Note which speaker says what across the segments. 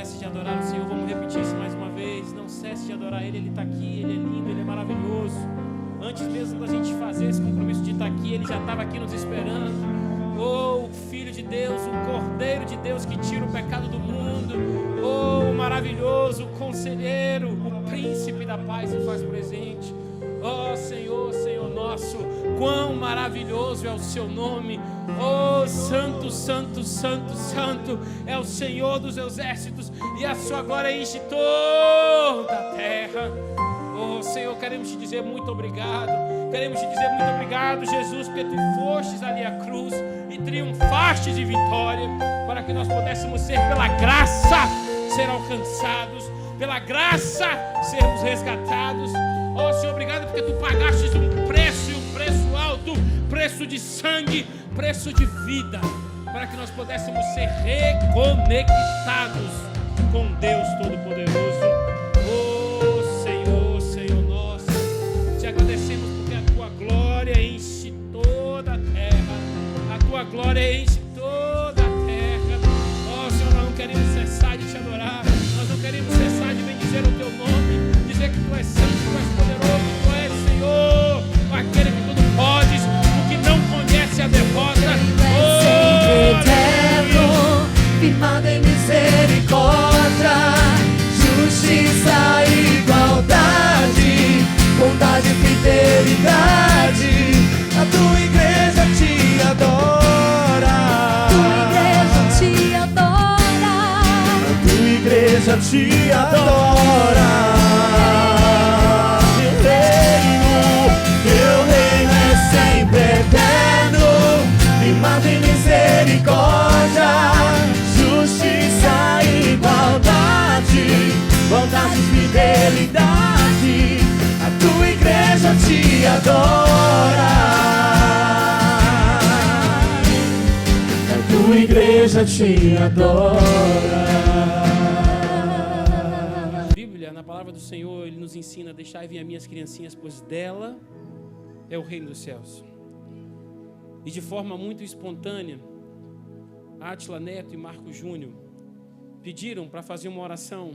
Speaker 1: cesse de adorar o Senhor. Vamos repetir isso mais uma vez. Não cesse de adorar Ele. Ele está aqui, Ele é lindo, Ele é maravilhoso. Antes mesmo da gente fazer esse compromisso de estar aqui, Ele já estava aqui nos esperando. Oh, o Filho de Deus, o Cordeiro de Deus que tira o pecado do mundo. Oh, o maravilhoso, o Conselheiro, o Príncipe da Paz se faz presente. Oh, Senhor, Senhor nosso, quão maravilhoso é o seu nome. Oh, santo, santo, santo, santo é o Senhor dos exércitos, e a sua glória enche toda a terra. Oh, Senhor, queremos te dizer muito obrigado. Queremos te dizer muito obrigado, Jesus, porque tu fostes ali à cruz e triunfastes de vitória, para que nós pudéssemos ser, pela graça, ser alcançados, pela graça, sermos resgatados. Oh, Senhor, obrigado porque tu pagastes um preço, e um preço alto, preço de sangue, preço de vida, para que nós pudéssemos ser reconectados com Deus Todo-Poderoso. Oh, Senhor, Senhor nosso, te agradecemos porque a tua glória enche toda a terra, a tua glória enche toda a terra. Oh, Senhor, nós não queremos cessar de te adorar, nós não queremos cessar de bendizer o teu nome, dizer que tu és santo, tu és poderoso, tu és Senhor, aquele que tudo podes, o que não conhece a derrota.
Speaker 2: Oh, eterno, firmado em misericórdia, justiça e igualdade, bondade e fidelidade. A tua igreja te adora. A tua igreja te adora. A tua igreja te adora. Teu reino é sempre eterno, firmado em misericórdia, justiça e igualdade, bondade e fidelidade. A tua igreja te adora. A tua igreja te adora.
Speaker 1: Na palavra do Senhor, Ele nos ensina: deixai vir as minhas criancinhas, pois dela é o reino dos céus. E de forma muito espontânea, Átila Neto e Marco Júnior pediram para fazer uma oração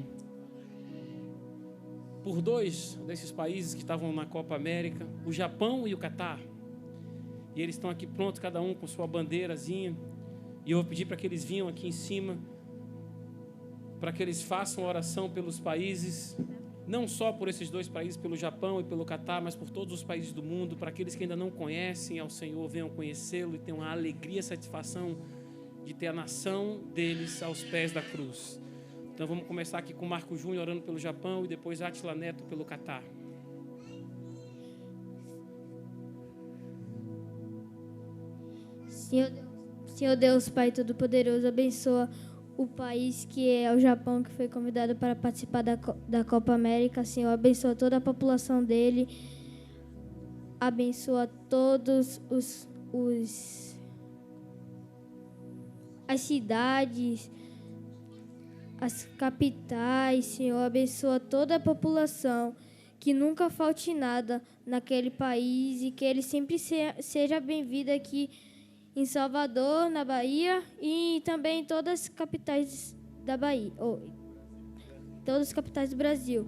Speaker 1: por dois desses países que estavam na Copa América, o Japão e o Catar. E eles estão aqui prontos, cada um com sua bandeirazinha. E eu vou pedir para que eles venham aqui em cima, para que eles façam oração pelos países, não só por esses dois países, pelo Japão e pelo Catar, mas por todos os países do mundo, para aqueles que ainda não conhecem ao Senhor, venham conhecê-lo e tenham a alegria e a satisfação de ter a nação deles aos pés da cruz. Então vamos começar aqui com Marco Júnior orando pelo Japão e depois Átila Neto pelo Catar.
Speaker 3: Senhor Deus, Pai Todo-Poderoso, abençoa o país que é o Japão, que foi convidado para participar da Copa América. Senhor, abençoa toda a população dele, abençoa todos as cidades, as capitais. Senhor, abençoa toda a população, que nunca falte nada naquele país e que ele sempre seja bem-vindo aqui em Salvador, na Bahia, e também em todas as capitais da Bahia, todas as capitais do Brasil.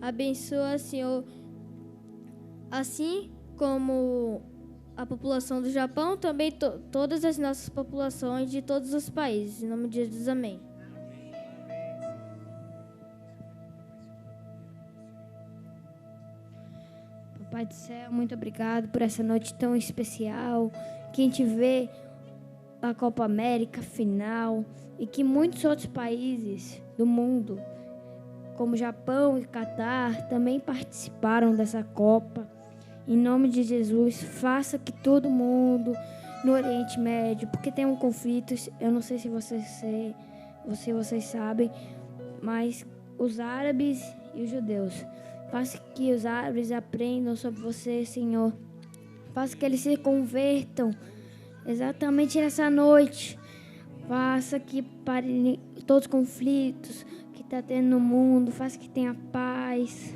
Speaker 3: Abençoa, Senhor, assim como a população do Japão, também todas as nossas populações de todos os países. Em nome de Jesus, amém. Papai do céu, muito obrigado por essa noite tão especial, que a gente vê a Copa América final e que muitos outros países do mundo, como Japão e Catar, também participaram dessa Copa. Em nome de Jesus, faça que todo mundo no Oriente Médio, porque tem um conflito, eu não sei se vocês sabem, mas os árabes e os judeus, faça que os árabes aprendam sobre você, Senhor. Faça que eles se convertam exatamente nessa noite. Faça que parem todos os conflitos que está tendo no mundo. Faça que tenha paz.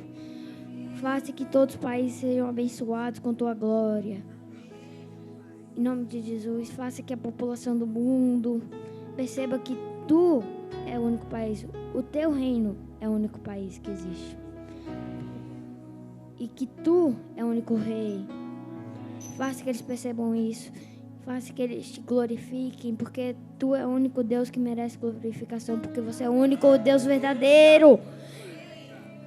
Speaker 3: Faça que todos os países sejam abençoados com tua glória. Em nome de Jesus, faça que a população do mundo perceba que tu é o único país. O teu reino é o único país que existe. E que tu é o único rei. Faça que eles percebam isso. Faça que eles te glorifiquem, porque tu é o único Deus que merece glorificação, porque você é o único Deus verdadeiro.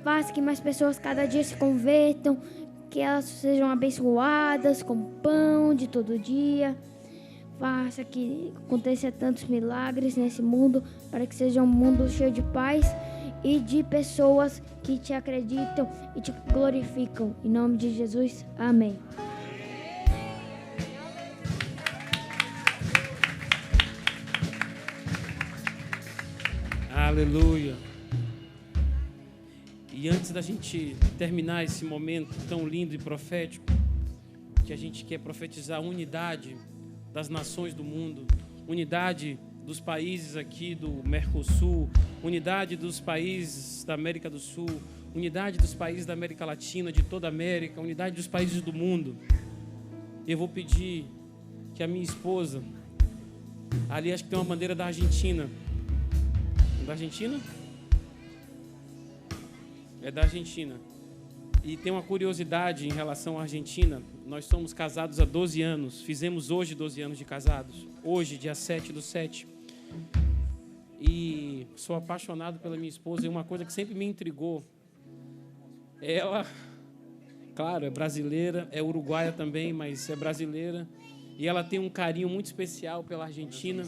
Speaker 3: Faça que mais pessoas cada dia se convertam, que elas sejam abençoadas com pão de todo dia. Faça que aconteça tantos milagres nesse mundo, para que seja um mundo cheio de paz e de pessoas que te acreditam e te glorificam. Em nome de Jesus, amém.
Speaker 1: Aleluia. E antes da gente terminar esse momento tão lindo e profético, que a gente quer profetizar a unidade das nações do mundo, unidade dos países aqui do Mercosul, unidade dos países da América do Sul, unidade dos países da América Latina, de toda a América, unidade dos países do mundo. Eu vou pedir que a minha esposa, ali acho que tem uma bandeira da Argentina. Da Argentina? É da Argentina. E tem uma curiosidade em relação à Argentina. Nós somos casados há 12 anos. Fizemos hoje 12 anos de casados. Hoje, dia 7/7. E sou apaixonado pela minha esposa. E uma coisa que sempre me intrigou. Ela, claro, é brasileira. É uruguaia também, mas é brasileira. E ela tem um carinho muito especial pela Argentina.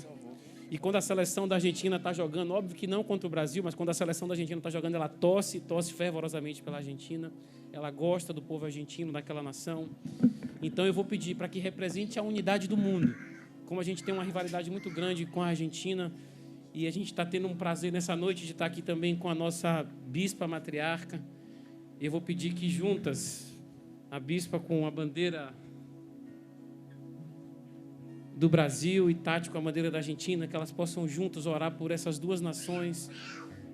Speaker 1: E quando a seleção da Argentina está jogando, óbvio que não contra o Brasil, mas quando a seleção da Argentina está jogando, ela torce fervorosamente pela Argentina. Ela gosta do povo argentino, daquela nação. Então eu vou pedir para que represente a unidade do mundo. Como a gente tem uma rivalidade muito grande com a Argentina, e a gente está tendo um prazer nessa noite de estar aqui também com a nossa bispa matriarca, eu vou pedir que juntas, a bispa com a bandeira do Brasil e Tati com a bandeira da Argentina, que elas possam juntos orar por essas duas nações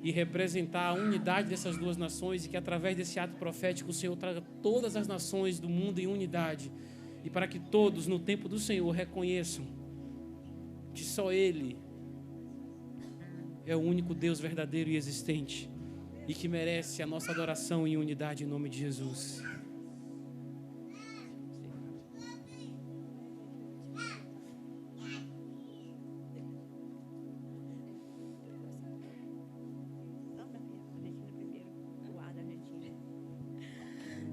Speaker 1: e representar a unidade dessas duas nações, e que através desse ato profético o Senhor traga todas as nações do mundo em unidade, e para que todos no tempo do Senhor reconheçam que só Ele é o único Deus verdadeiro e existente e que merece a nossa adoração em unidade em nome de Jesus.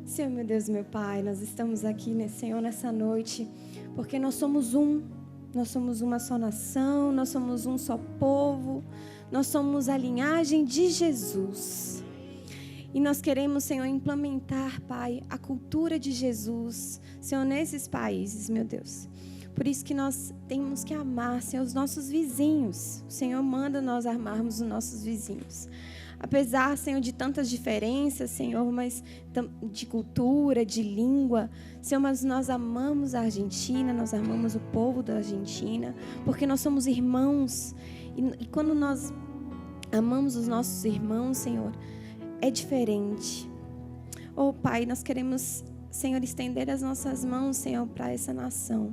Speaker 4: Senhor, meu Deus, meu Pai, nós estamos aqui, Senhor, nessa noite, porque nós somos uma só nação, nós somos um só povo, nós somos a linhagem de Jesus. E nós queremos, Senhor, implementar, Pai, a cultura de Jesus, Senhor, nesses países, meu Deus. Por isso que nós temos que amar, Senhor, os nossos vizinhos. O Senhor manda nós amarmos os nossos vizinhos. Apesar, Senhor, de tantas diferenças, Senhor, mas de cultura, de língua, Senhor, mas nós amamos a Argentina, nós amamos o povo da Argentina, porque nós somos irmãos. E quando nós amamos os nossos irmãos, Senhor, é diferente. Oh, Pai, nós queremos, Senhor, estender as nossas mãos, Senhor, para essa nação.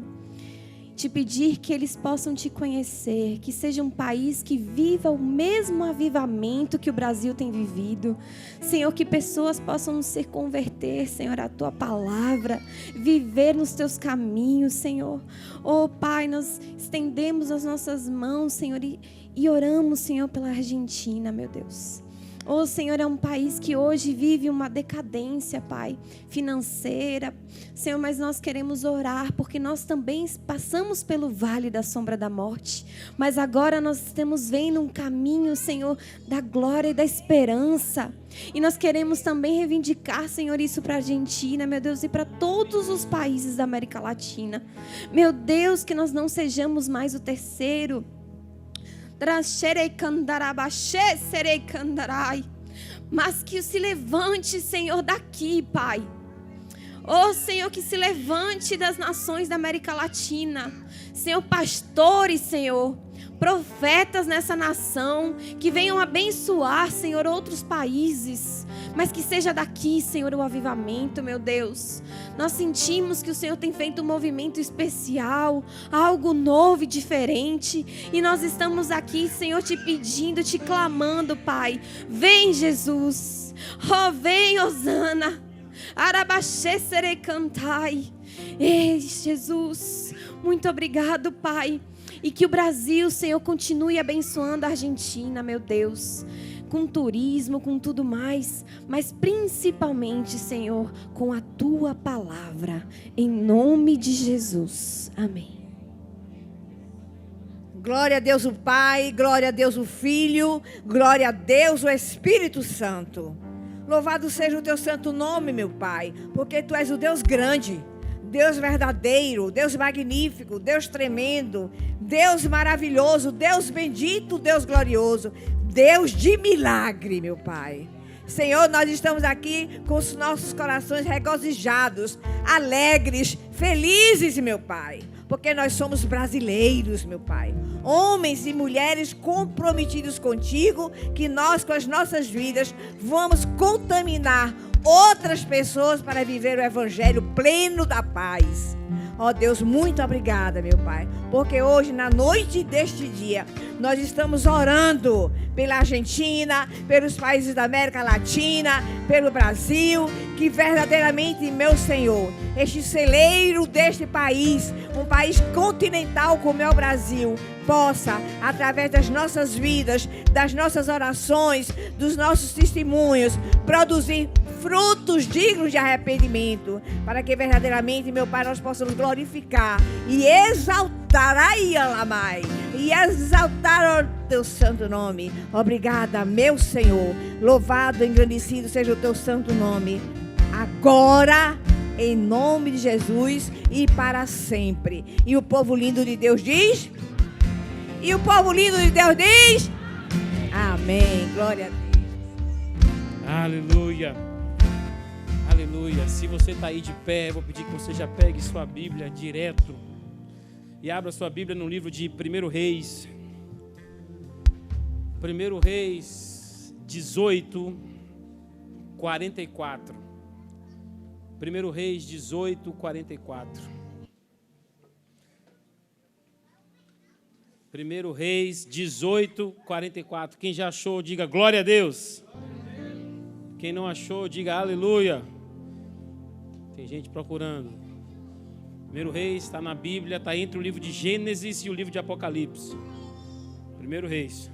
Speaker 4: Te pedir que eles possam te conhecer, que seja um país que viva o mesmo avivamento que o Brasil tem vivido. Senhor, que pessoas possam se converter, Senhor, à Tua palavra, viver nos Teus caminhos, Senhor. Oh, Pai, nós estendemos as nossas mãos, Senhor, e oramos, Senhor, pela Argentina, meu Deus. Oh, Senhor, é um país que hoje vive uma decadência, Pai, financeira. Senhor, mas nós queremos orar, porque nós também passamos pelo vale da sombra da morte. Mas agora nós estamos vendo um caminho, Senhor, da glória e da esperança. E nós queremos também reivindicar, Senhor, isso para a Argentina, meu Deus, e para todos os países da América Latina. Meu Deus, que nós não sejamos mais o terceiro. Mas que se levante, Senhor, daqui, Pai. Oh, Senhor, que se levante das nações da América Latina. Senhor, pastores, Senhor, profetas nessa nação, que venham abençoar, Senhor, outros países. mas que seja daqui, Senhor, o avivamento, meu Deus. Nós sentimos que o Senhor tem feito um movimento especial, algo novo e diferente, e nós estamos aqui, Senhor, te pedindo, te clamando, Pai. Vem, Jesus. Oh, vem, Hosana. Arabaxê serecantai. Ei, Jesus, muito obrigado, Pai. E que o Brasil, Senhor, continue abençoando a Argentina, meu Deus, com turismo, com tudo mais, mas principalmente, Senhor, com a Tua palavra, em nome de Jesus. Amém.
Speaker 5: Glória a Deus o Pai, glória a Deus o Filho, glória a Deus o Espírito Santo. Louvado seja o Teu santo nome, meu Pai, porque Tu és o Deus grande, Deus verdadeiro, Deus magnífico, Deus tremendo, Deus maravilhoso, Deus bendito, Deus glorioso, Deus de milagre, meu Pai. Senhor, nós estamos aqui com os nossos corações regozijados, alegres, felizes, meu Pai, porque nós somos brasileiros, meu Pai. Homens e mulheres comprometidos contigo, que nós, com as nossas vidas, vamos contaminar outras pessoas para viver o evangelho pleno da paz. Ó Deus, muito obrigada, meu Pai, porque hoje, na noite deste dia, nós estamos orando pela Argentina, pelos países da América Latina, pelo Brasil, que verdadeiramente, meu Senhor, este celeiro deste país, um país continental como é o Brasil, possa, através das nossas vidas, das nossas orações, dos nossos testemunhos, produzir frutos dignos de arrependimento, para que verdadeiramente, meu Pai, nós possamos glorificar e exaltar, e exaltar o Teu santo nome. Obrigada, meu Senhor. Louvado, engrandecido seja o Teu santo nome, agora, em nome de Jesus e para sempre. E o povo lindo de Deus diz... E o povo lindo de Deus diz... Amém. Glória a Deus.
Speaker 1: Aleluia. Aleluia. Se você está aí de pé, eu vou pedir que você já pegue sua Bíblia direto e abra sua Bíblia no livro de 1 Reis. 1 Reis 18, 44. 1 Reis 18, 44. 1 Reis 18, 44. Quem já achou, diga glória a Deus. Quem não achou, diga aleluia. Tem gente procurando. 1 Reis está na Bíblia, está entre o livro de Gênesis e o livro de Apocalipse. 1 Reis.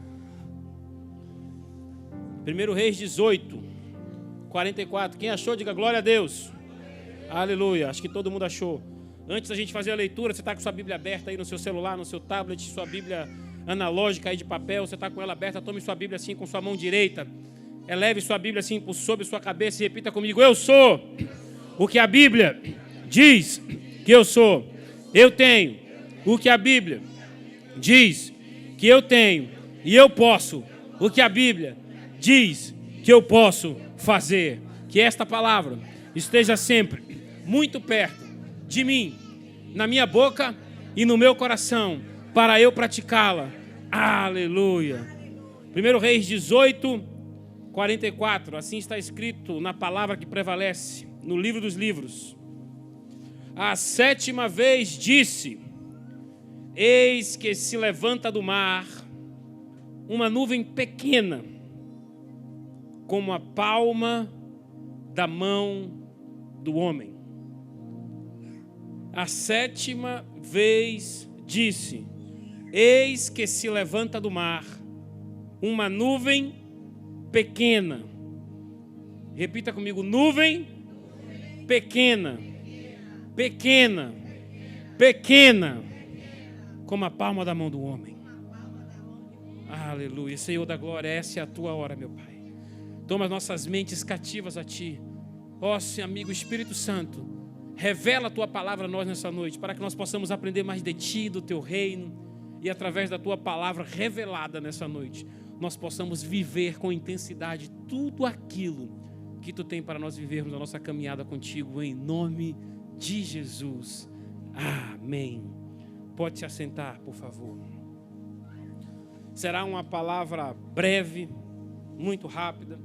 Speaker 1: 1 Reis 18, 44. Quem achou, diga glória a Deus. Aleluia. Acho que todo mundo achou. Antes da gente fazer a leitura, você está com sua Bíblia aberta aí no seu celular, no seu tablet, sua Bíblia analógica aí de papel, você está com ela aberta, tome sua Bíblia assim com sua mão direita, eleve sua Bíblia assim por sobre sua cabeça e repita comigo: eu sou o que a Bíblia diz que eu sou. Eu tenho o que a Bíblia diz que eu tenho, e eu posso o que a Bíblia diz que eu posso fazer. Que esta palavra esteja sempre muito perto de mim, na minha boca e no meu coração, para eu praticá-la. Aleluia. 1 Reis 18, 44. Assim está escrito na palavra que prevalece, no livro dos livros. A 7ª vez disse: eis que se levanta do mar uma nuvem pequena, como a palma da mão do homem. A 7ª vez disse: eis que se levanta do mar uma nuvem pequena. Repita comigo: nuvem pequena, pequena, pequena, como a palma da mão do homem. Aleluia. Senhor da glória, essa é a tua hora, meu Pai. Toma as nossas mentes cativas a ti. Ó, Senhor amigo Espírito Santo, revela a tua palavra a nós nessa noite, para que nós possamos aprender mais de ti, do teu reino, e através da tua palavra revelada nessa noite, nós possamos viver com intensidade tudo aquilo que tu tem para nós vivermos na nossa caminhada contigo, em nome de Jesus. Amém. Pode se assentar, por favor. Será uma palavra breve, muito rápida.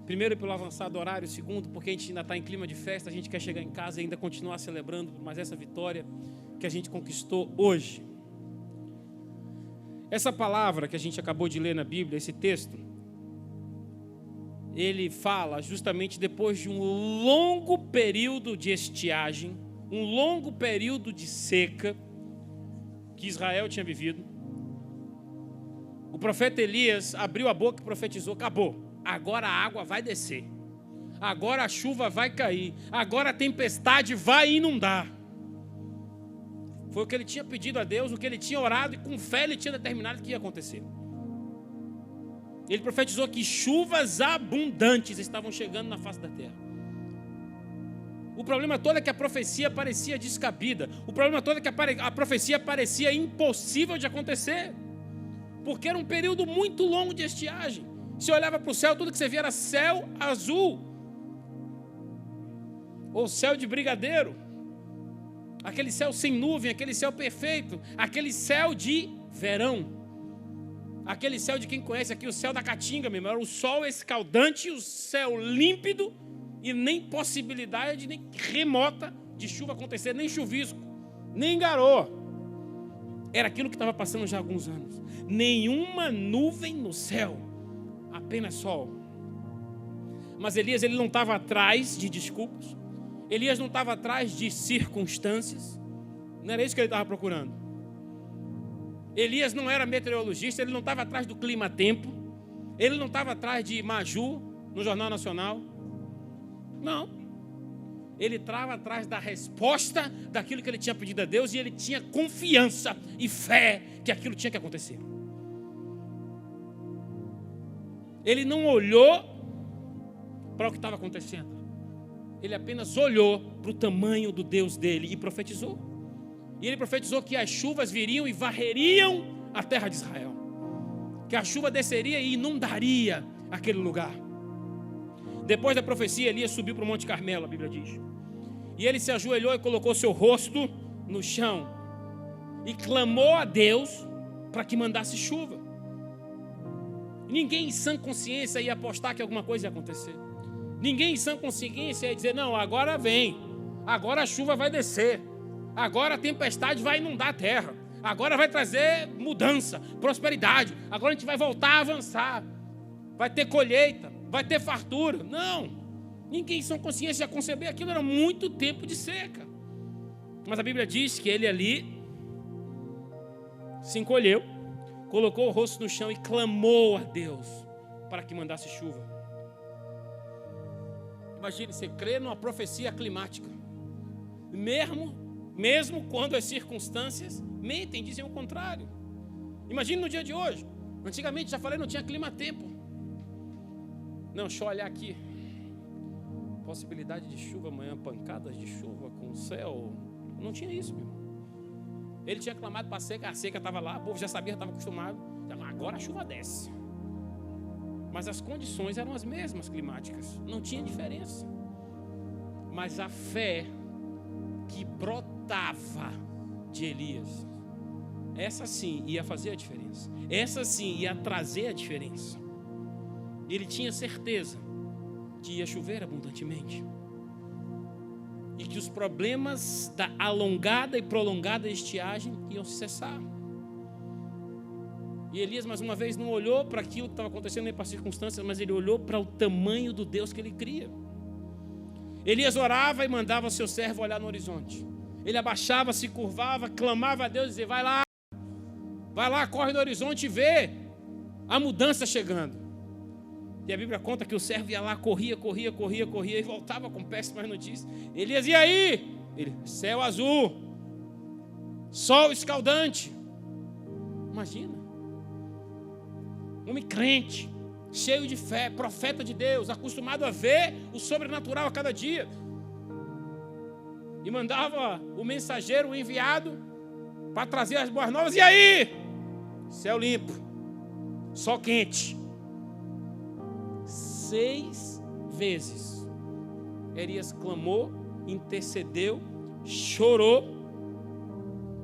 Speaker 1: Primeiro, pelo avançado horário. Segundo, porque a gente ainda está em clima de festa. A gente quer chegar em casa e ainda continuar celebrando mais essa vitória que a gente conquistou hoje. Essa palavra que a gente acabou de ler na Bíblia, esse texto, ele fala justamente depois de um longo período de estiagem, um longo período de seca que Israel tinha vivido. O profeta Elias abriu a boca e profetizou: acabou, agora a água vai descer, agora a chuva vai cair, agora a tempestade vai inundar. Foi o que ele tinha pedido a Deus, o que ele tinha orado, e com fé ele tinha determinado que ia acontecer. Ele profetizou que chuvas abundantes estavam chegando na face da terra. O problema todo é que a profecia parecia descabida. O problema todo é que a profecia parecia impossível de acontecer, porque era um período muito longo de estiagem. Você olhava para o céu, tudo que você via era céu azul, ou céu de brigadeiro, aquele céu sem nuvem, aquele céu perfeito, aquele céu de verão, aquele céu de quem conhece aqui o céu da Caatinga mesmo. Era o sol escaldante, o céu límpido, e nem possibilidade nem remota de chuva acontecer, nem chuvisco, nem garoa. Era aquilo que estava passando já há alguns anos. Nenhuma nuvem no céu, apenas sol. Mas Elias, ele não estava atrás de desculpas. Elias não estava atrás de circunstâncias. Não era isso que ele estava procurando. Elias não era meteorologista, ele não estava atrás do clima-tempo. Ele não estava atrás de Maju no Jornal Nacional. Não. Ele estava atrás da resposta daquilo que ele tinha pedido a Deus, e ele tinha confiança e fé que aquilo tinha que acontecer. Ele não olhou para o que estava acontecendo. Ele apenas olhou para o tamanho do Deus dele e profetizou. E ele profetizou que as chuvas viriam e varreriam a terra de Israel. Que a chuva desceria e inundaria aquele lugar. Depois da profecia, Elias subiu para o Monte Carmelo, a Bíblia diz. E ele se ajoelhou e colocou seu rosto no chão. E clamou a Deus para que mandasse chuva. Ninguém em sã consciência ia apostar que alguma coisa ia acontecer. Ninguém em sã consciência ia dizer: não, agora vem, agora a chuva vai descer, agora a tempestade vai inundar a terra, agora vai trazer mudança, prosperidade, agora a gente vai voltar a avançar, vai ter colheita, vai ter fartura. Não, ninguém em sã consciência ia conceber aquilo. Era muito tempo de seca. Mas a Bíblia diz que ele ali se encolheu, colocou o rosto no chão e clamou a Deus para que mandasse chuva. Imagine, você crê numa profecia climática, mesmo quando as circunstâncias mentem, dizem o contrário. Imagine no dia de hoje. Antigamente, já falei, não tinha clima-tempo. Não, deixa eu olhar aqui. Possibilidade de chuva amanhã, pancadas de chuva com o céu. Não tinha isso, meu irmão. Ele tinha clamado para a seca estava lá, o povo já sabia, estava acostumado. Agora a chuva desce. Mas as condições eram as mesmas climáticas, não tinha diferença. Mas a fé que brotava de Elias, essa sim ia fazer a diferença. Essa sim ia trazer a diferença. Ele tinha certeza que ia chover abundantemente. E que os problemas da alongada e prolongada estiagem iam cessar. E Elias, mais uma vez, não olhou para aquilo que estava acontecendo, nem para as circunstâncias, mas ele olhou para o tamanho do Deus que ele cria. Elias orava e mandava o seu servo olhar no horizonte. Ele abaixava, se curvava, clamava a Deus e dizia: vai lá, corre no horizonte e vê a mudança chegando. E a Bíblia conta que o servo ia lá, corria e voltava com péssimas notícias. Elias, e aí? Ele: céu azul, sol escaldante. Imagina. Homem crente, cheio de fé, profeta de Deus, acostumado a ver o sobrenatural a cada dia. E mandava o mensageiro, o enviado, para trazer as boas novas. E aí? Céu limpo, sol quente. 6 vezes Elias clamou, intercedeu, chorou,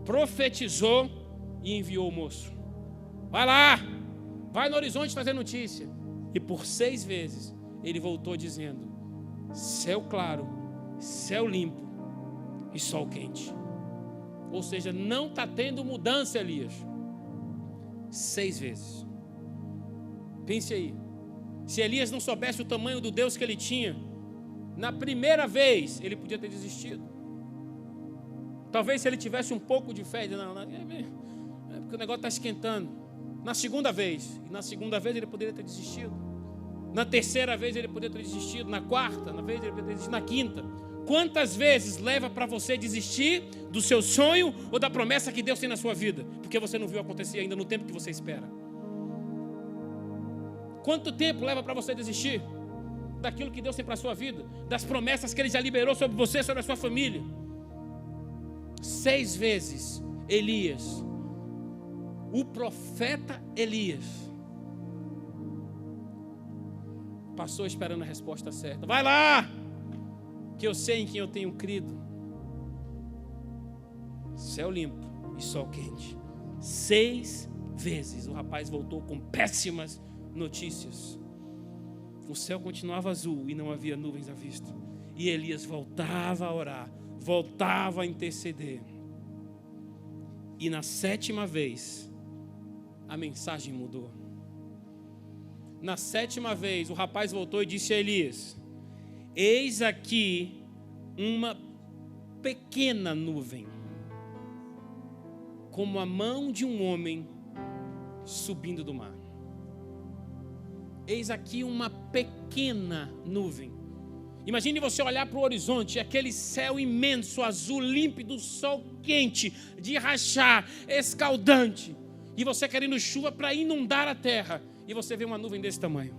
Speaker 1: profetizou e enviou o moço. Vai lá, vai no horizonte trazer notícia. E por 6 vezes ele voltou dizendo: céu claro, céu limpo e sol quente. Ou seja, não está tendo mudança, Elias. 6 vezes. Pense aí. Se Elias não soubesse o tamanho do Deus que ele tinha, na primeira vez ele podia ter desistido. Talvez se ele tivesse um pouco de fé, não, é porque o negócio está esquentando. Na segunda vez, ele poderia ter desistido. Na terceira vez ele poderia ter desistido. Na quarta vez ele poderia ter desistido. Na quinta. Quantas vezes leva para você desistir do seu sonho ou da promessa que Deus tem na sua vida? Porque você não viu acontecer ainda no tempo que você espera. Quanto tempo leva para você desistir daquilo que Deus tem para a sua vida? Das promessas que Ele já liberou sobre você, sobre a sua família? 6 vezes Elias, o profeta Elias, passou esperando a resposta certa. Vai lá, que eu sei em quem eu tenho crido. Céu limpo e sol quente. 6 vezes o rapaz voltou com péssimas notícias. O céu continuava azul e não havia nuvens à vista. E Elias voltava a orar, voltava a interceder. E na 7ª vez, a mensagem mudou. Na 7ª vez, o rapaz voltou e disse a Elias: eis aqui uma pequena nuvem, como a mão de um homem subindo do mar. Eis aqui uma pequena nuvem. Imagine você olhar para o horizonte, aquele céu imenso, azul límpido, sol quente, de rachar, escaldante, e você querendo chuva para inundar a terra, e você vê uma nuvem desse tamanho.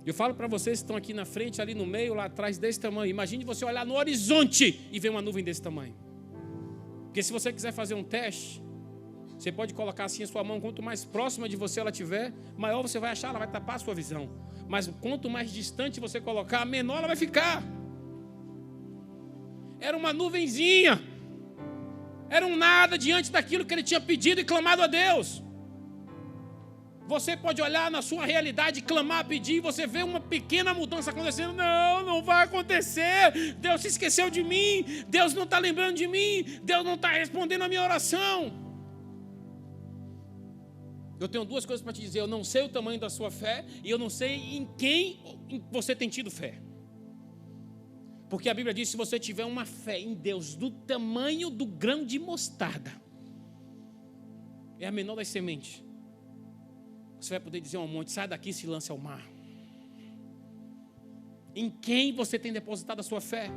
Speaker 1: Eu falo para vocês que estão aqui na frente, ali no meio, lá atrás, desse tamanho. Imagine você olhar no horizonte e ver uma nuvem desse tamanho. Porque se você quiser fazer um teste, você pode colocar assim a sua mão, quanto mais próxima de você ela estiver, maior você vai achar, ela vai tapar a sua visão. Mas quanto mais distante você colocar, menor ela vai ficar. Era uma nuvenzinha. Era um nada diante daquilo que ele tinha pedido e clamado a Deus. Você pode olhar na sua realidade, clamar, pedir, e você vê uma pequena mudança acontecendo. Não vai acontecer. Deus se esqueceu de mim. Deus não está lembrando de mim. Deus não está respondendo a minha oração. Eu tenho 2 coisas para te dizer. Eu não sei o tamanho da sua fé e eu não sei em quem você tem tido fé. Porque a Bíblia diz que se você tiver uma fé em Deus do tamanho do grão de mostarda, é a menor das sementes, você vai poder dizer a um monte: sai daqui e se lance ao mar. Em quem você tem depositado a sua fé?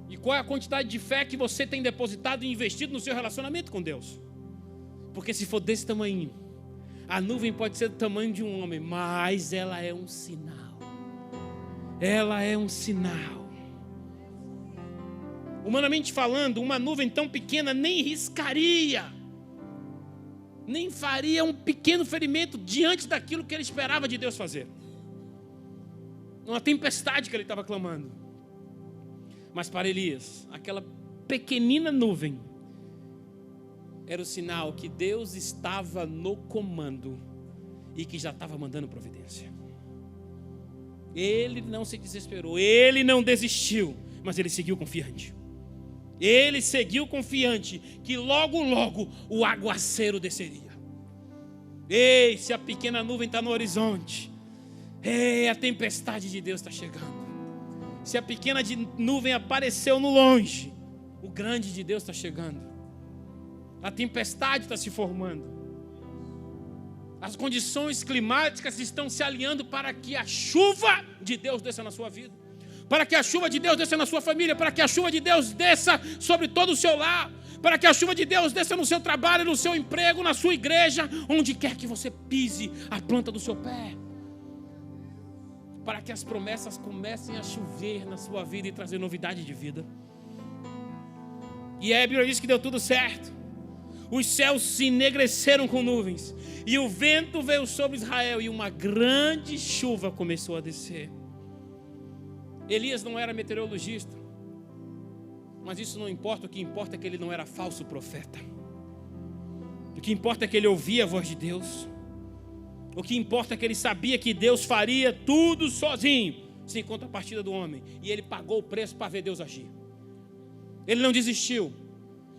Speaker 1: E qual é a quantidade de fé que você tem depositado e investido no seu relacionamento com Deus? Porque se for desse tamanho, a nuvem pode ser do tamanho de um homem, mas ela é um sinal. Ela é um sinal. Humanamente falando, uma nuvem tão pequena nem riscaria, nem faria um pequeno ferimento diante daquilo que ele esperava de Deus fazer. Uma tempestade que ele estava clamando. Mas para Elias, aquela pequenina nuvem era o sinal que Deus estava no comando e que já estava mandando providência. Ele não se desesperou, ele não desistiu, mas ele seguiu confiante. Ele seguiu confiante que logo, logo o aguaceiro desceria. Ei, se a pequena nuvem está no horizonte, ei, a tempestade de Deus está chegando. Se a pequena nuvem apareceu no longe, o grande de Deus está chegando. A tempestade está se formando. As condições climáticas estão se alinhando para que a chuva de Deus desça na sua vida, para que a chuva de Deus desça na sua família, para que a chuva de Deus desça sobre todo o seu lar, para que a chuva de Deus desça no seu trabalho, no seu emprego, na sua igreja, onde quer que você pise a planta do seu pé, para que as promessas comecem a chover na sua vida e trazer novidade de vida. E a Bíblia diz que deu tudo certo. Os céus se enegreceram com nuvens, e o vento veio sobre Israel, e uma grande chuva começou a descer. Elias não era meteorologista, mas isso não importa. O que importa é que ele não era falso profeta. O que importa é que ele ouvia a voz de Deus. O que importa é que ele sabia que Deus faria tudo sozinho, sem contrapartida do homem. E ele pagou o preço para ver Deus agir. Ele não desistiu.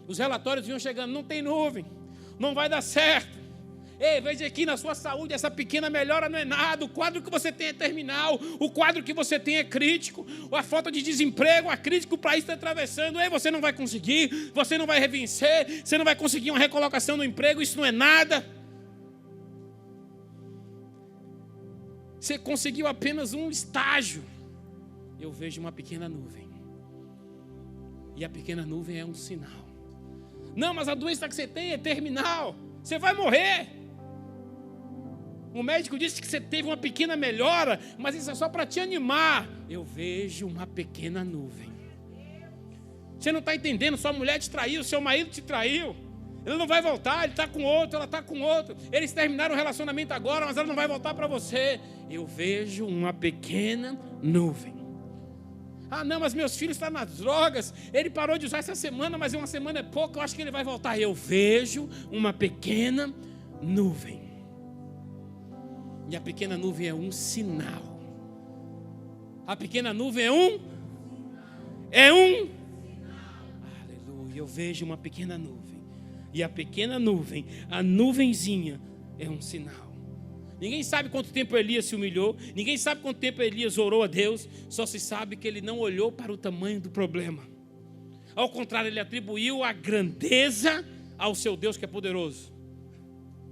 Speaker 1: Os relatórios vinham chegando, não tem nuvem, não vai dar certo. Ei, veja aqui na sua saúde, essa pequena melhora não é nada. O quadro que você tem é terminal. O quadro que você tem é crítico. A falta de desemprego, a crise que o país está atravessando. Ei, você não vai conseguir, você não vai vencer, você não vai conseguir uma recolocação no emprego, isso não é nada. Você conseguiu apenas um estágio. Eu vejo uma pequena nuvem. E a pequena nuvem é um sinal. Não, mas a doença que você tem é terminal. Você vai morrer. O médico disse que você teve uma pequena melhora, mas isso é só para te animar. Eu vejo uma pequena nuvem. Você não está entendendo, sua mulher te traiu, seu marido te traiu. Ele não vai voltar, ele está com outro, ela está com outro. Eles terminaram o relacionamento agora, mas ela não vai voltar para você. Eu vejo uma pequena nuvem. Ah, não, mas meus filhos estão nas drogas. Ele parou de usar essa semana, mas uma semana é pouco, eu acho que ele vai voltar. Eu vejo uma pequena nuvem. E a pequena nuvem é um sinal. A pequena nuvem é um. Aleluia, eu vejo uma pequena nuvem. E a pequena nuvem, a nuvenzinha, é um sinal. Ninguém sabe quanto tempo Elias se humilhou. Ninguém sabe quanto tempo Elias orou a Deus. Só se sabe que ele não olhou para o tamanho do problema. Ao contrário, ele atribuiu a grandeza ao seu Deus que é poderoso,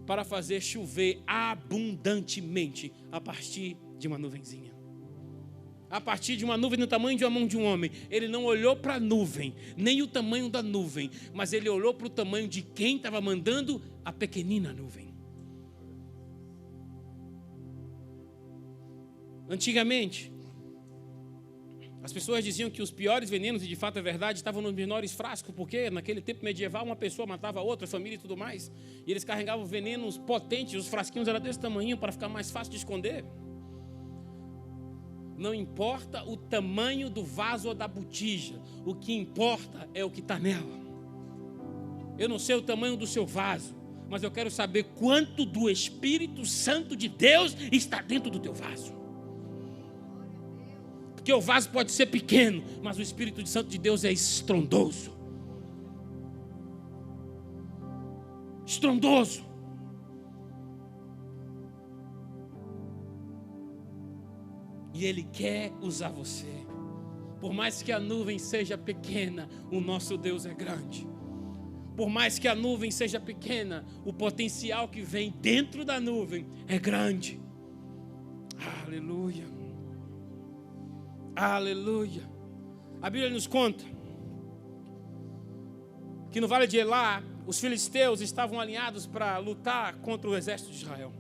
Speaker 1: para fazer chover abundantemente a partir de uma nuvenzinha. A partir de uma nuvem do tamanho de uma mão de um homem. Ele não olhou para a nuvem, nem o tamanho da nuvem, mas ele olhou para o tamanho de quem estava mandando a pequenina nuvem. Antigamente, as pessoas diziam que os piores venenos, e de fato é verdade, estavam nos menores frascos, porque naquele tempo medieval uma pessoa matava a outra, família e tudo mais, e eles carregavam venenos potentes, os frasquinhos eram desse tamanho para ficar mais fácil de esconder. Não importa o tamanho do vaso ou da botija, o que importa é o que está nela. Eu não sei o tamanho do seu vaso, mas eu quero saber quanto do Espírito Santo de Deus está dentro do teu vaso. Porque o vaso pode ser pequeno, mas o Espírito Santo de Deus é estrondoso. Estrondoso. E Ele quer usar você. Por mais que a nuvem seja pequena, o nosso Deus é grande. Por mais que a nuvem seja pequena, o potencial que vem dentro da nuvem é grande. Aleluia. Aleluia. A Bíblia nos conta que no vale de Elá, os filisteus estavam alinhados para lutar contra o exército de Israel.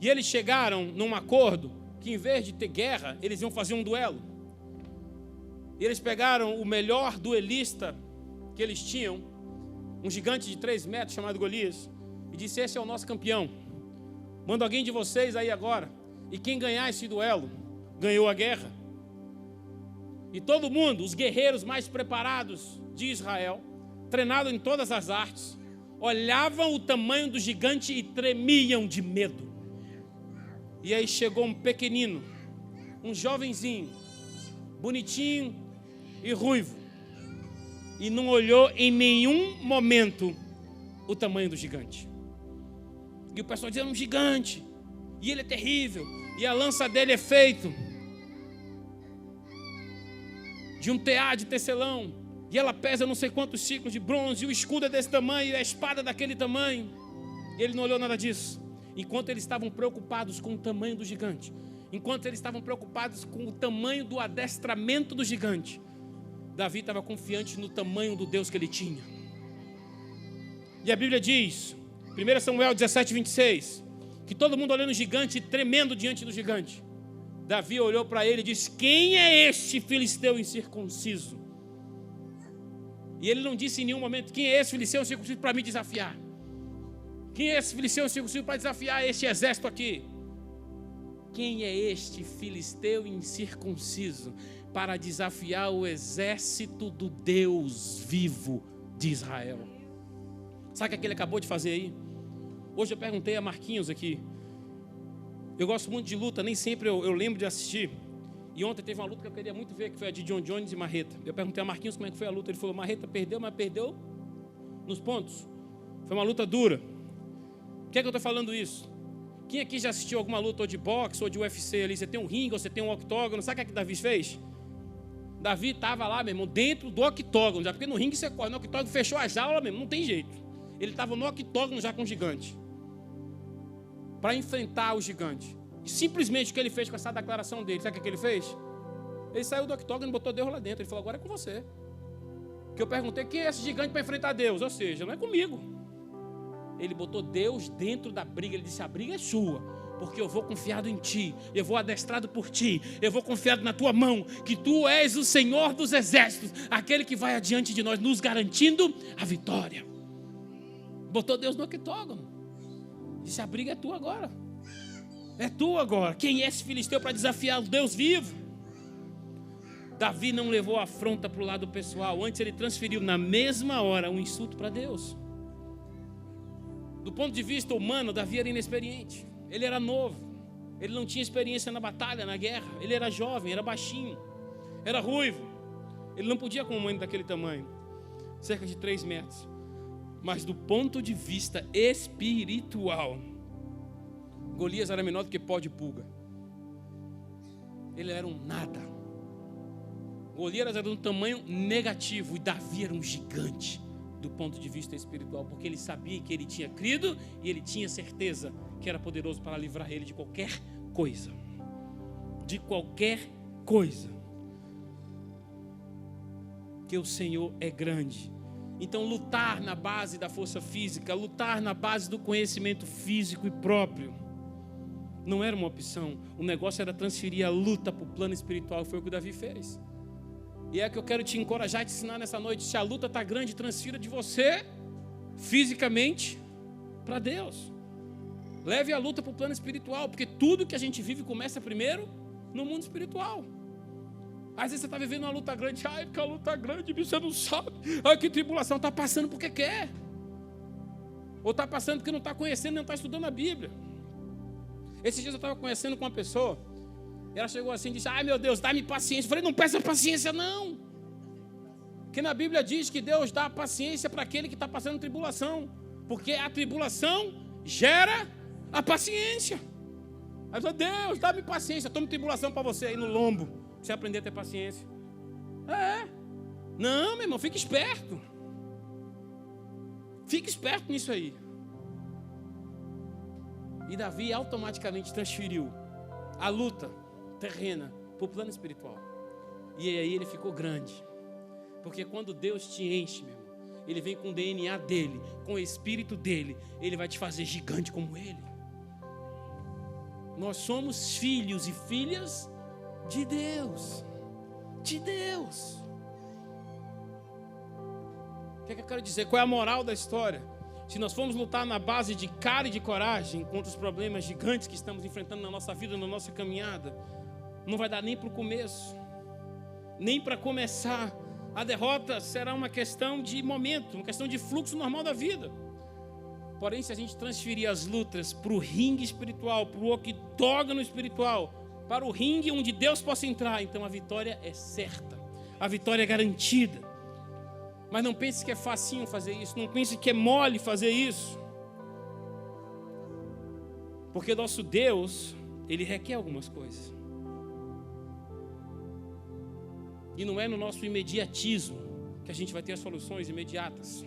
Speaker 1: E eles chegaram num acordo que, em vez de ter guerra, eles iam fazer um duelo. E eles pegaram o melhor duelista que eles tinham, um gigante de 3 metros chamado Golias, e disse: esse é o nosso campeão. Manda alguém de vocês aí agora. E quem ganhar esse duelo, ganhou a guerra. E todo mundo, os guerreiros mais preparados de Israel, treinados em todas as artes, olhavam o tamanho do gigante e tremiam de medo. E aí chegou um pequenino, um jovenzinho, bonitinho e ruivo, e não olhou em nenhum momento o tamanho do gigante. E o pessoal dizia: é um gigante, e ele é terrível, e a lança dele é feita de um tear de tecelão, e ela pesa não sei quantos ciclos de bronze, e o escudo é desse tamanho, e a espada é daquele tamanho. E ele não olhou nada disso. Enquanto eles estavam preocupados com o tamanho do gigante, enquanto eles estavam preocupados com o tamanho do adestramento do gigante, Davi estava confiante no tamanho do Deus que ele tinha. E a Bíblia diz, 1 Samuel 17:26, que todo mundo olhando o gigante, tremendo diante do gigante, Davi olhou para ele e disse: quem é este filisteu incircunciso? E ele não disse em nenhum momento: quem é esse filisteu incircunciso para me desafiar? Quem é esse filisteu incircunciso para desafiar este exército aqui? Quem é este filisteu incircunciso para desafiar o exército do Deus vivo de Israel? Sabe o que ele acabou de fazer aí? Hoje eu perguntei a Marquinhos aqui. Eu gosto muito de luta, nem sempre eu lembro de assistir. E ontem teve uma luta que eu queria muito ver, que foi a de John Jones e Marreta. Eu perguntei a Marquinhos como é que foi a luta. Ele falou, Marreta perdeu, mas perdeu nos pontos. Foi uma luta dura. Por que é que eu estou falando isso? Quem aqui já assistiu alguma luta ou de boxe ou de UFC ali? Você tem um ringue ou você tem um octógono. Sabe o que Davi fez? Davi estava lá, meu irmão, dentro do octógono. Já porque no ringue você corre, no octógono fechou a jaula mesmo, não tem jeito. Ele estava no octógono já com o gigante. Para enfrentar o gigante. E simplesmente o que ele fez com essa declaração dele, sabe o que ele fez? Ele saiu do octógono e botou Deus lá dentro. Ele falou, agora é com você. Que eu perguntei, quem é esse gigante para enfrentar Deus? Ou seja, não é comigo. Ele botou Deus dentro da briga. Ele disse, a briga é sua, porque eu vou confiado em ti. Eu vou adestrado por ti. Eu vou confiado na tua mão, que tu és o Senhor dos exércitos, aquele que vai adiante de nós, nos garantindo a vitória. Botou Deus no octógono. Disse, a briga é tua agora. É tua agora. Quem é esse filisteu para desafiar o Deus vivo? Davi não levou a afronta para o lado pessoal. Antes ele transferiu na mesma hora um insulto para Deus. Do ponto de vista humano, Davi era inexperiente. Ele era novo. Ele não tinha experiência na batalha, na guerra. Ele era jovem, era baixinho, era ruivo. Ele não podia com um homem daquele tamanho, cerca de 3 metros. Mas do ponto de vista espiritual, Golias era menor do que pó de pulga. Ele era um nada. Golias era de um tamanho negativo e Davi era um gigante do ponto de vista espiritual, porque ele sabia que ele tinha crido e ele tinha certeza que era poderoso para livrar ele de qualquer coisa. De qualquer coisa. Que o Senhor é grande. Então lutar na base da força física, lutar na base do conhecimento físico e próprio, não era uma opção. O negócio era transferir a luta para o plano espiritual. Foi o que o Davi fez. E é que eu quero te encorajar e te ensinar nessa noite. Se a luta está grande, transfira de você fisicamente para Deus. Leve a luta para o plano espiritual, porque tudo que a gente vive começa primeiro no mundo espiritual. Às vezes você está vivendo uma luta grande. Ai, porque a luta é grande, você não sabe. Ai, que tribulação. Está passando porque quer. Ou está passando porque não está conhecendo, não está estudando a Bíblia. Esses dias eu estava conhecendo com uma pessoa. Ela chegou assim e disse, ai meu Deus, dá-me paciência. Eu falei, não peça paciência não. Porque na Bíblia diz que Deus dá paciência para aquele que está passando tribulação. Porque a tribulação gera a paciência. Aí eu falei, Deus, dá-me paciência. Tome tribulação para você aí no lombo. Pra você aprender a ter paciência. Não, meu irmão, fique esperto. Fique esperto nisso aí. E Davi automaticamente transferiu a luta terrena para o plano espiritual. E aí ele ficou grande. Porque quando Deus te enche, meu irmão, Ele vem com o DNA dele, com o espírito dele. Ele vai te fazer gigante como ele. Nós somos filhos e filhas de Deus. De Deus. O que eu quero dizer? Qual é a moral da história? Se nós formos lutar na base de cara e de coragem contra os problemas gigantes que estamos enfrentando na nossa vida, na nossa caminhada, não vai dar nem para o começo, nem para começar. A derrota será uma questão de momento, uma questão de fluxo normal da vida. Porém, se a gente transferir as lutas para o ringue espiritual, para o octógono espiritual, para o ringue onde Deus possa entrar, então a vitória é certa, a vitória é garantida. Mas não pense que é facinho fazer isso. Não pense que é mole fazer isso. Porque nosso Deus, Ele requer algumas coisas. E não é no nosso imediatismo que a gente vai ter as soluções imediatas.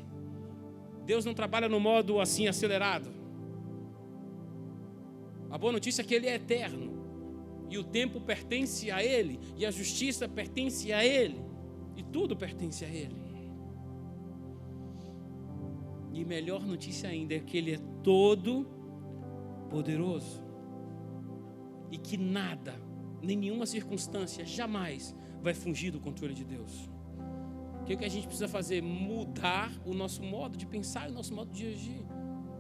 Speaker 1: Deus não trabalha no modo assim acelerado. A boa notícia é que Ele é eterno. E o tempo pertence a Ele. E a justiça pertence a Ele. E tudo pertence a Ele. E melhor notícia ainda é que Ele é todo poderoso. E que nada, nem nenhuma circunstância, jamais vai fugir do controle de Deus. O que a gente precisa fazer? Mudar o nosso modo de pensar e o nosso modo de agir.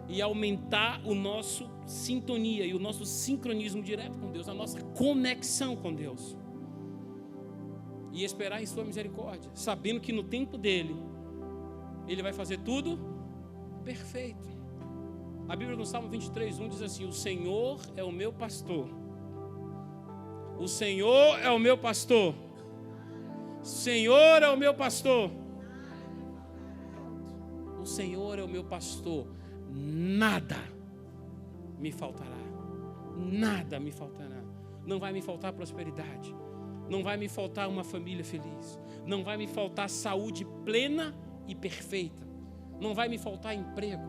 Speaker 1: E aumentar o nosso sintonia e o nosso sincronismo direto com Deus, a nossa conexão com Deus. E esperar em sua misericórdia, sabendo que no tempo dele, Ele vai fazer tudo perfeito. A Bíblia no Salmo 23:1 diz assim: o Senhor é o meu pastor. O Senhor é o meu pastor. O Senhor é o meu pastor. O Senhor é o meu pastor. Nada me faltará. Nada me faltará. Não vai me faltar prosperidade. Não vai me faltar uma família feliz. Não vai me faltar saúde plena e perfeita. Não vai me faltar emprego.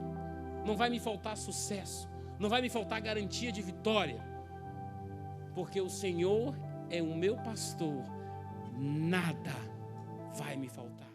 Speaker 1: Não vai me faltar sucesso. Não vai me faltar garantia de vitória. Porque o Senhor é o meu pastor. Nada vai me faltar.